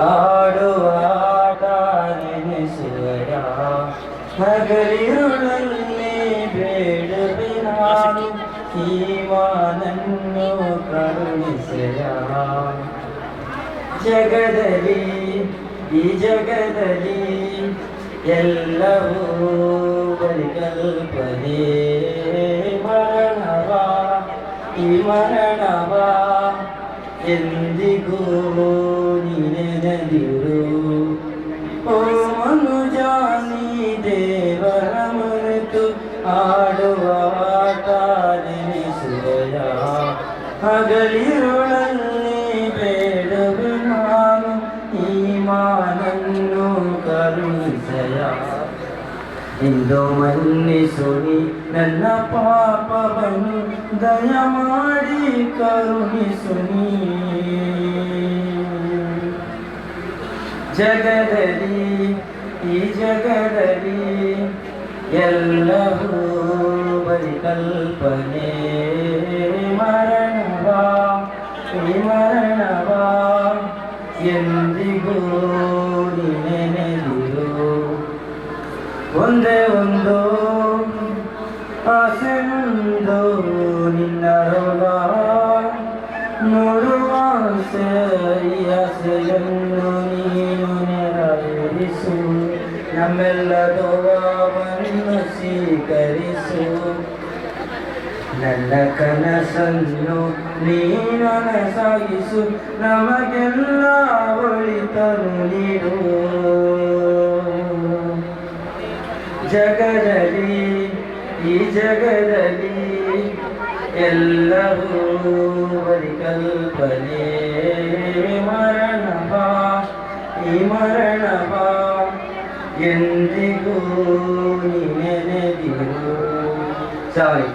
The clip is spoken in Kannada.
ಆಡುವ ಆಟ ನೆನೆಸುವಯ ಹಗಲಿರುಳಲ್ಲಿ ಬೇಡುವೆ ನಾನು ಈಮಾನನ್ನು ಕರುಣಿಸೆಯ ಜಗದಲ್ಲಿ ಈ ಜಗದಲ್ಲಿ ಎಲ್ಲವೂ ಪರಿಕಲ್ಪನೆ ಮರಣವ ಈ ಮರಣವ ಎಂದಿಗೂ ನೆನೆದಿರು ಓ ಮನುಜ ನೀ ದೇವರ ಮರೆತು ಆಡುವ ಆಟ ನೆನೆಸುವೆಯ ಹಗಲಿರುಳಲ್ಲಿ ಬೇಡುವೆ ನಾನು ಈಮಾನನ್ನು ಕರುಣಿಸೆಯ ಇಂದು ಮನ್ನಿಸುನಿ ನನ್ನ ಪಾಪವನ್ನು ದಯಮಾಡಿ ಕರುಣಿಸುನಿ ಜಗದಲ್ಲಿ ಈ ಜಗದಲ್ಲಿ ಎಲ್ಲವೂ ಪರಿಕಲ್ಪನೆ ಮರಣವ ಈ ಮರಣವ ಎಂದಿಗೂ ನೆನೆದಿರು ಒಂದೇ ಒಂದು ಆಸೆಯೊಂದು ನಿನ್ನ ರೋಗ ನೋಡುವ ಆಸೆಯನ್ನು ನೀನು ನೆರವೇರಿಸು ನಮ್ಮೆಲ್ಲ ದೋವನ್ನು ಸ್ವೀಕರಿಸು ನನ್ನ ಕನಸನ್ನು ನೀನು ನನಸಾಗಿಸು ನಮಗೆಲ್ಲ ಒಳಿತನು ನೀಡು ಜಗದಲ್ಲಿ ಈ ಜಗದಲ್ಲಿ ಎಲ್ಲವೂ ಪರಿಕಲ್ಪನೆ ಮರಣವ ಈ ಮರಣವ ಎಂದಿಗೂ ನೆನೆದಿರು ಸಾರಿ